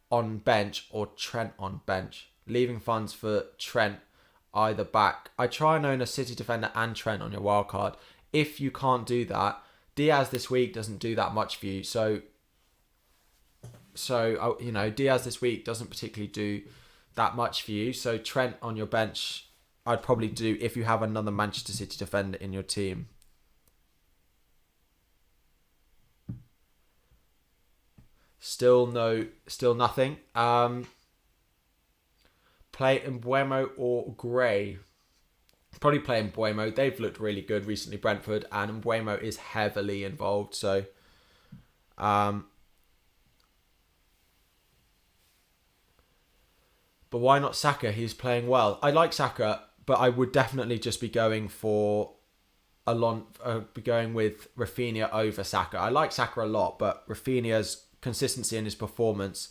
on bench or Trent on bench? Leaving funds for Trent either back. I try and own a City defender and Trent on your wildcard. If you can't do that, Diaz this week doesn't do that much for you. So Diaz this week doesn't particularly do that much for you. So Trent on your bench, I'd probably do if you have another Manchester City defender in your team. Still nothing. Play Mbeumo or Gray? Probably play Mbeumo. They've looked really good recently, Brentford, and Mbeumo is heavily involved. So, but why not Saka? He's playing well. I like Saka, but I would definitely just be going for be going with Rafinha over Saka. I like Saka a lot, but Rafinha's consistency in his performance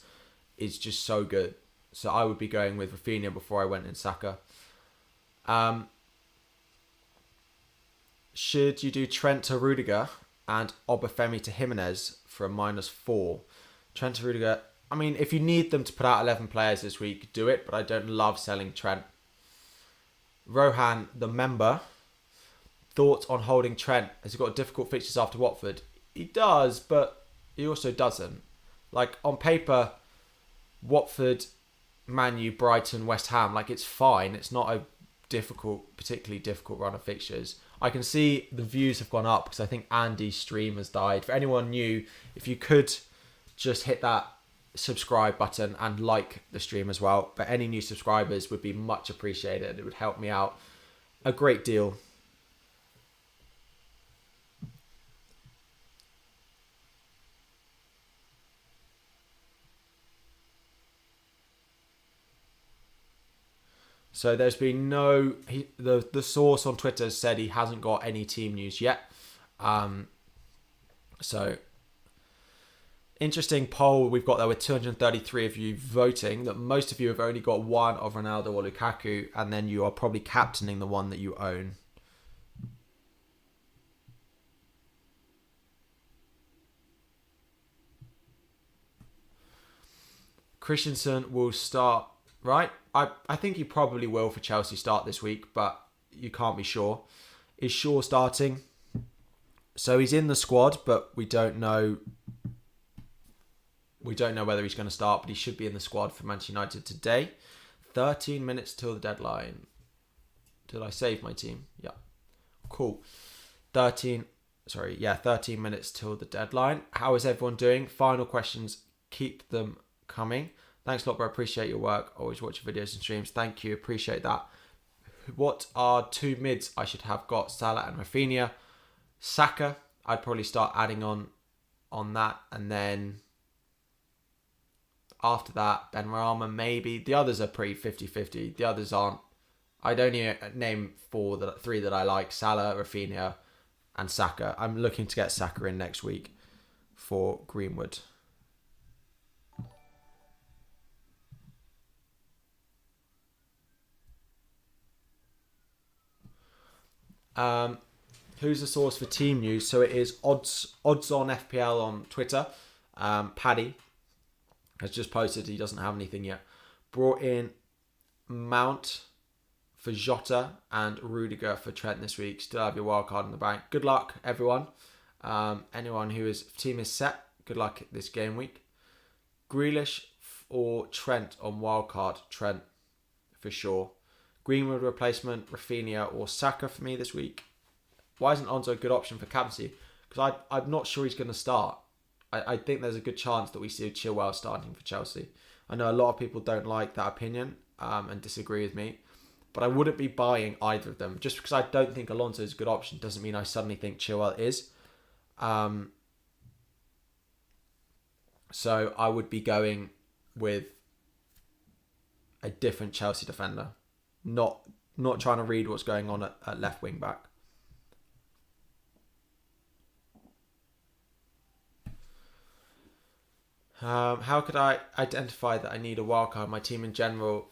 is just so good. So I would be going with Rafinha before I went in Saka. Should you do Trent to Rudiger and Obafemi to Jimenez for a -4? Trent to Rudiger. I mean, if you need them to put out 11 players this week, do it. But I don't love selling Trent. Rohan, the member. Thoughts on holding Trent? Has he got difficult fixtures after Watford? He does, but he also doesn't. Like, on paper, Watford, Man U, Brighton, West Ham, like, it's fine. It's not a particularly difficult run of fixtures. I can see the views have gone up because I think Andy's stream has died. For anyone new, if you could just hit that subscribe button and like the stream as well. But any new subscribers would be much appreciated. It would help me out a great deal. So there's been the source on Twitter said he hasn't got any team news yet. So interesting poll we've got there with 233 of you voting, that most of you have only got one of Ronaldo or Lukaku, and then you are probably captaining the one that you own. Christensen will start, right? I think he probably will for Chelsea start this week, but you can't be sure. Is Shaw starting? So he's in the squad, but we don't know whether he's going to start, but he should be in the squad for Manchester United today. 13 minutes till the deadline. Did I save my team? Yeah. Cool. 13 minutes till the deadline. How is everyone doing? Final questions. Keep them coming. Thanks a lot, bro. Appreciate your work. Always watch your videos and streams. Thank you. Appreciate that. What are two mids I should have got? Salah and Rafinha. Saka. I'd probably start adding on that, and then after that, Benrahma maybe. The others are pretty 50-50. The others aren't. I'd only name three that I like: Salah, Rafinha, and Saka. I'm looking to get Saka in next week for Greenwood. Who's the source for team news? So it is odds on FPL on Twitter. Paddy has just posted he doesn't have anything yet. Brought in Mount for Jota and Rudiger for Trent this week. Still have your wildcard in the bank. Good luck, everyone. Anyone whose team is set, good luck this game week. Grealish or Trent on wildcard. Trent for sure. Greenwood replacement, Rafinha or Saka for me this week. Why isn't Onzo a good option for captaincy? Because I'm not sure he's going to start. I think there's a good chance that we see Chilwell starting for Chelsea. I know a lot of people don't like that opinion and disagree with me. But I wouldn't be buying either of them. Just because I don't think Alonso is a good option doesn't mean I suddenly think Chilwell is. So I would be going with a different Chelsea defender. Not trying to read what's going on at left wing back. How could I identify that I need a wildcard? My team in general.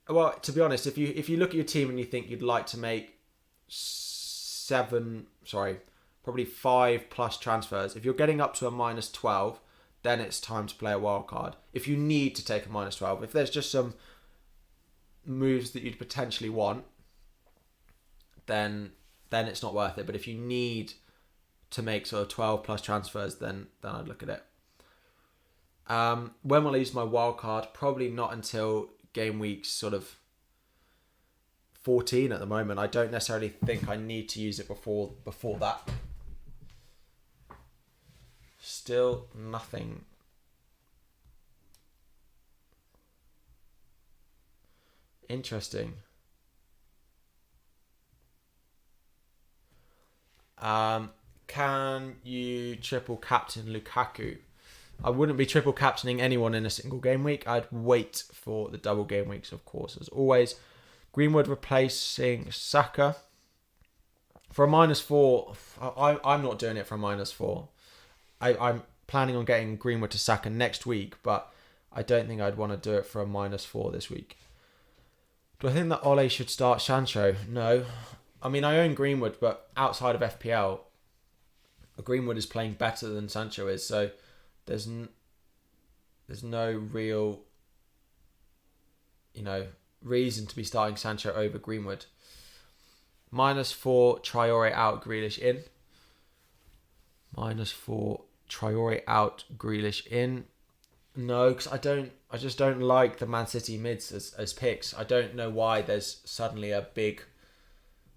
Well, to be honest, if you look at your team and you think you'd like to make 5+ transfers, if you're getting up to a -12, then it's time to play a wildcard. If you need to take a -12, if there's just some moves that you'd potentially want, then it's not worth it. But if you need to make sort of 12+ transfers, then I'd look at it. When will I use my wildcard? Probably not until game week sort of 14 at the moment. I don't necessarily think I need to use it before that. Still nothing. Interesting. Can you triple captain Lukaku? I wouldn't be triple captaining anyone in a single game week. I'd wait for the double game weeks, of course, as always. Greenwood replacing Saka. For a -4, I'm not doing it for a -4. I'm planning on getting Greenwood to Saka next week, but I don't think I'd want to do it for a -4 this week. Do I think that Ole should start Sancho? No. I mean, I own Greenwood, but outside of FPL, Greenwood is playing better than Sancho is, so there's no real, reason to be starting Sancho over Greenwood. -4, Traore out, Grealish in. -4, Traore out, Grealish in. No, because I just don't like the Man City mids as picks. I don't know why there's suddenly a big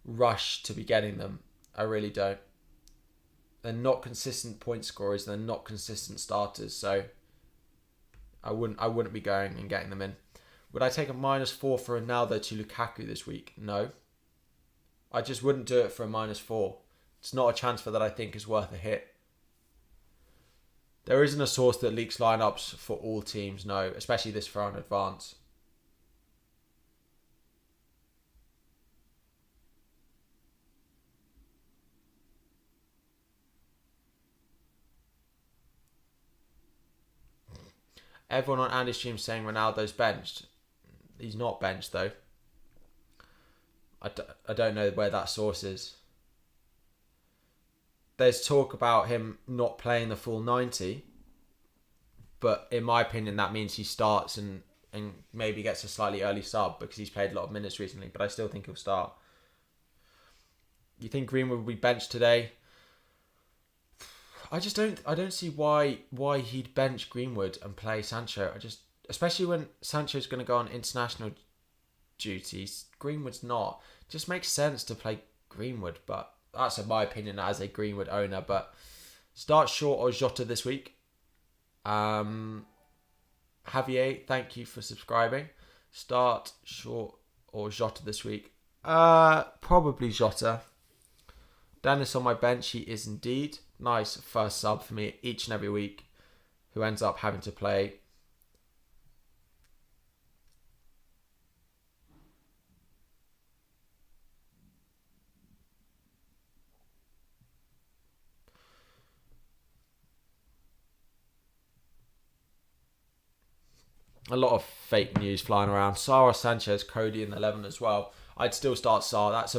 rush to be getting them. I really don't. They're not consistent point scorers. They're not consistent starters. So I wouldn't be going and getting them in. Would I take a -4 for Ronaldo to Lukaku this week? No. I just wouldn't do it for a -4. It's not a transfer that I think is worth a hit. There isn't a source that leaks lineups for all teams, no, especially this far in advance. Everyone on Andy's stream saying Ronaldo's benched. He's not benched though. I don't know where that source is. There's talk about him not playing the full 90, but in my opinion that means he starts and maybe gets a slightly early sub because he's played a lot of minutes recently, but I still think he'll start. You think Greenwood will be benched today? I don't see why he'd bench Greenwood and play Sancho. Especially when Sancho's going to go on international duties, Greenwood's not. It just makes sense to play Greenwood, but that's in my opinion as a Greenwood owner. But start Shaw or Jota this week. Javier, thank you for subscribing. Start Shaw or Jota this week. Probably Jota. Dennis on my bench, he is indeed. Nice first sub for me each and every week, who ends up having to play a lot of fake news flying around. Sarr, Sanchez, Cody in the 11 as well. I'd still start Sarr. That's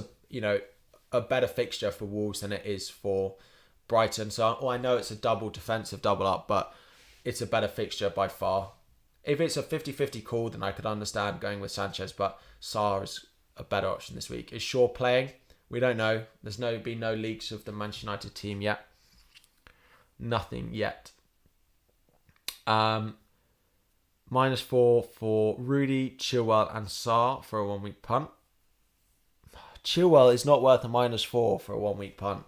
a better fixture for Wolves than it is for Brighton. So I know it's a double defensive double up, but it's a better fixture by far. If it's a 50-50 call, then I could understand going with Sanchez, but Sarr is a better option this week. Is Shaw playing? We don't know. There's been no leaks of the Manchester United team yet. Nothing yet. -4 for Rudy, Chilwell and Sarr for a 1 week punt. Chilwell is not worth a -4 for a 1 week punt.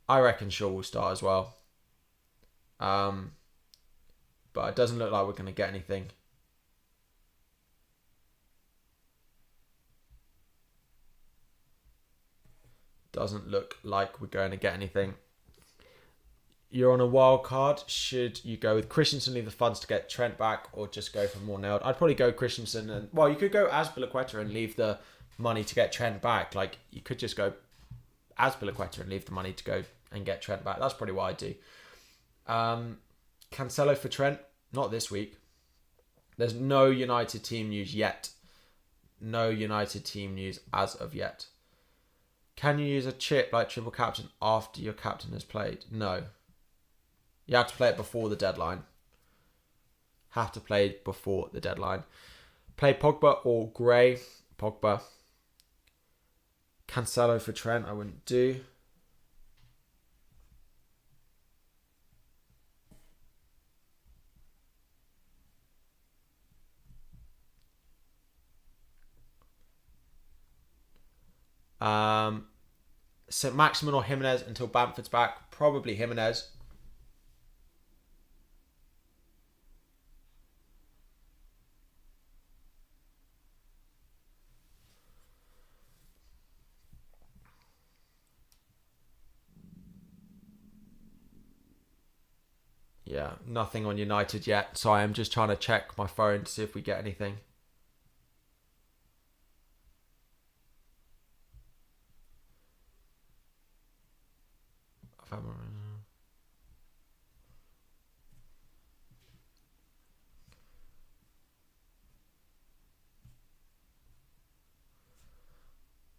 I reckon Shaw will start as well. But it doesn't look like we're going to get anything. Doesn't look like we're going to get anything. You're on a wild card. Should you go with Christensen, leave the funds to get Trent back, or just go for more nailed? I'd probably go Christensen and you could go Azpilicueta and leave the money to get Trent back. Like you could just go Azpilicueta and leave the money to go and get Trent back. That's probably what I'd do. Cancelo for Trent, not this week. There's no United team news yet. No United team news as of yet. Can you use a chip like triple captain after your captain has played? No. You have to play it before the deadline. Have to play before the deadline. Play Pogba or Gray. Pogba. Cancelo for Trent, I wouldn't do. St. Maximin or Jimenez until Bamford's back. Probably Jimenez. Yeah, nothing on United yet. So I am just trying to check my phone to see if we get anything.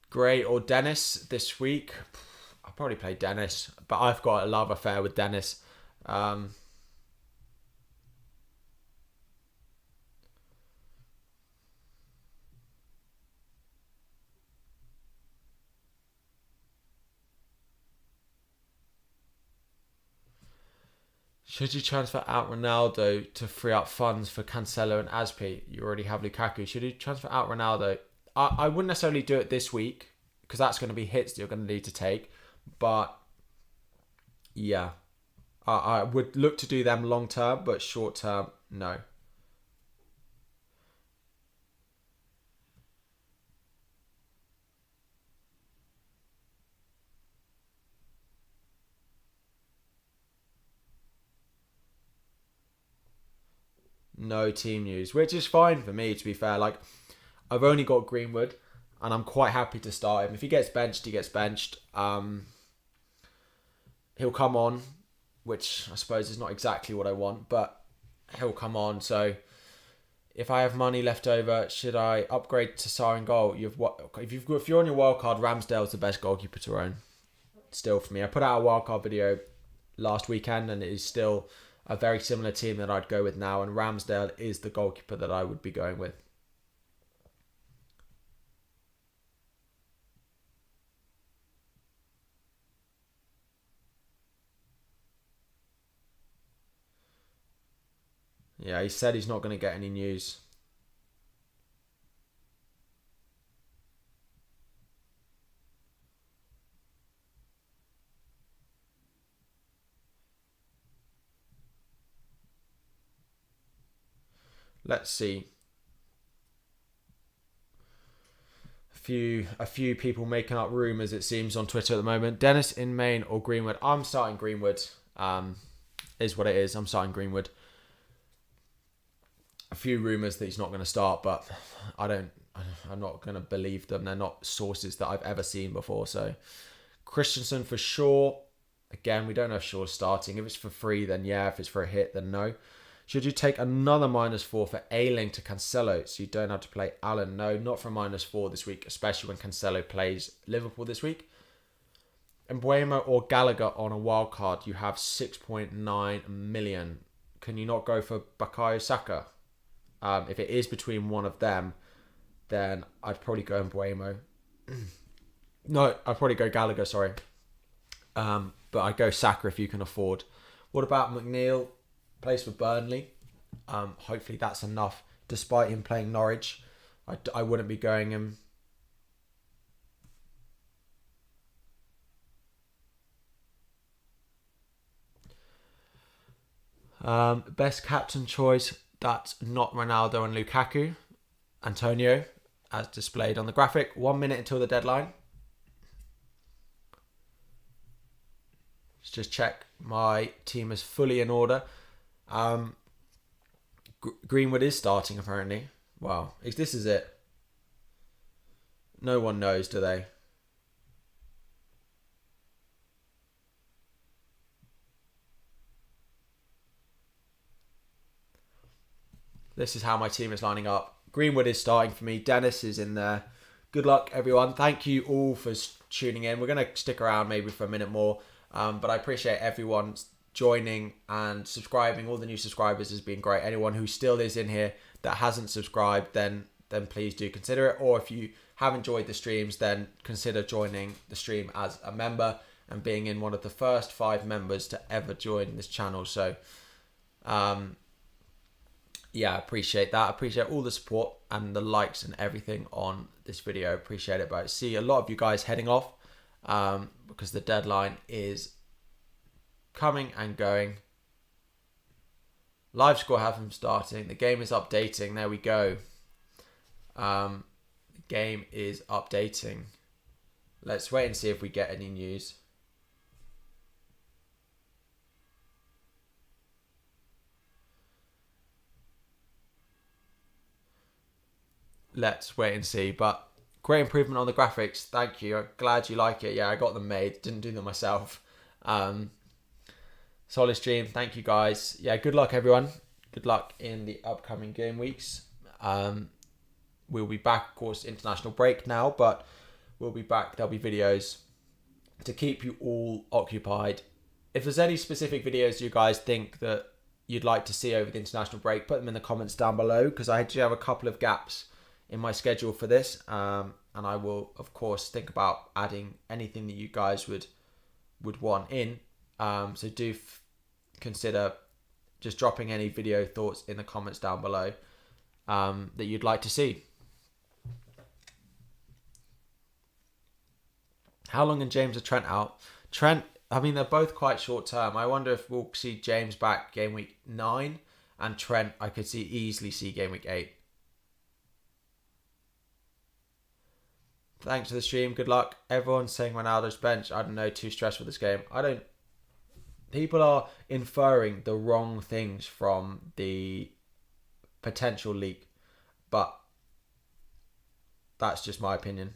Gray or Dennis this week? I'll probably play Dennis, but I've got a love affair with Dennis. Should you transfer out Ronaldo to free up funds for Cancelo and Aspi? You already have Lukaku. Should you transfer out Ronaldo? I wouldn't necessarily do it this week because that's going to be hits that you're going to need to take. But yeah, I would look to do them long term, but short term, no. No team news, which is fine for me, to be fair. Like, I've only got Greenwood, and I'm quite happy to start him. If he gets benched, he gets benched. He'll come on, which I suppose is not exactly what I want, but he'll come on. So, if I have money left over, should I upgrade to Sarr in goal? If you're on your wildcard, Ramsdale's the best goalkeeper to own. Still for me, I put out a wildcard video last weekend, and it is still a very similar team that I'd go with now, and Ramsdale is the goalkeeper that I would be going with. Yeah, he said he's not going to get any news. Let's see. A few people making up rumours, it seems, on Twitter at the moment. Dennis in Main or Greenwood? I'm starting Greenwood. Is what it is. I'm starting Greenwood. A few rumours that he's not going to start, but I'm not going to believe them. They're not sources that I've ever seen before. So Christensen for sure. Again, we don't know if Shaw's starting. If it's for free, then yeah. If it's for a hit, then no. Should you take another -4 for Ayling to Cancelo so you don't have to play Allen? No, not for -4 this week, especially when Cancelo plays Liverpool this week. Mbuemo or Gallagher on a wild card, you have 6.9 million. Can you not go for Bukayo Saka? If it is between one of them, then I'd probably go Mbuemo. No, I'd probably go Gallagher, sorry. But I'd go Saka if you can afford. What about McNeil? Plays for Burnley. Hopefully that's enough. Despite him playing Norwich, I wouldn't be going him. Best captain choice, that's not Ronaldo and Lukaku. Antonio, as displayed on the graphic. 1 minute until the deadline. Let's just check my team is fully in order. Greenwood is starting apparently. Wow, this is it. No one knows, do they? This is how my team is lining up. Greenwood is starting for me. Dennis is in there. Good luck, everyone. Thank you all for tuning in. We're going to stick around maybe for a minute more. But I appreciate everyone joining and subscribing. All the new subscribers has been great. Anyone who still is in here that hasn't subscribed, then please do consider it. Or if you have enjoyed the streams, then consider joining the stream as a member and being in one of the first 5 members to ever join this channel. So, yeah, I appreciate that. I appreciate all the support and the likes and everything on this video. Appreciate it. But I see a lot of you guys heading off because the deadline is coming and going. Live score have them starting. The game is updating. There we go. The game is updating. Let's wait and see if we get any news. Let's wait and see. But great improvement on the graphics. Thank you. I'm glad you like it. Yeah, I got them made. Didn't do them myself. Solid stream. Thank you, guys. Yeah, good luck, everyone. Good luck in the upcoming game weeks. We'll be back, of course, international break now, but we'll be back. There'll be videos to keep you all occupied. If there's any specific videos you guys think that you'd like to see over the international break, put them in the comments down below, because I do have a couple of gaps in my schedule for this, and I will, of course, think about adding anything that you guys would want in. So do consider just dropping any video thoughts in the comments down below that you'd like to see. How long and James are Trent out? Trent, I mean, they're both quite short term. I wonder if we'll see James back game week 9, and Trent I could easily see game week 8. Thanks for the stream. Good luck. Everyone's saying Ronaldo's bench. I don't know. Too stressed for this game. People are inferring the wrong things from the potential leak, but that's just my opinion.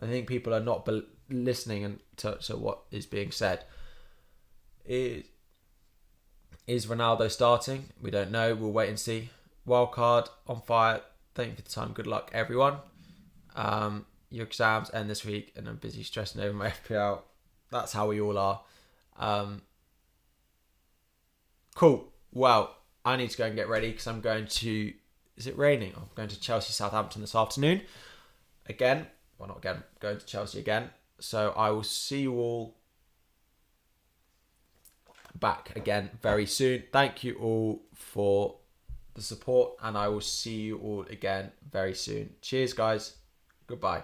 I think people are not listening to what is being said. Is Ronaldo starting? We don't know. We'll wait and see. Wildcard on fire. Thank you for the time. Good luck, everyone. Your exams end this week and I'm busy stressing over my FPL. That's how we all are. Cool. Well, I need to go and get ready because I'm going to... Is it raining? I'm going to Chelsea Southampton this afternoon. Again. Well, not again. Going to Chelsea again. So I will see you all back again very soon. Thank you all for the support and I will see you all again very soon. Cheers, guys. Goodbye.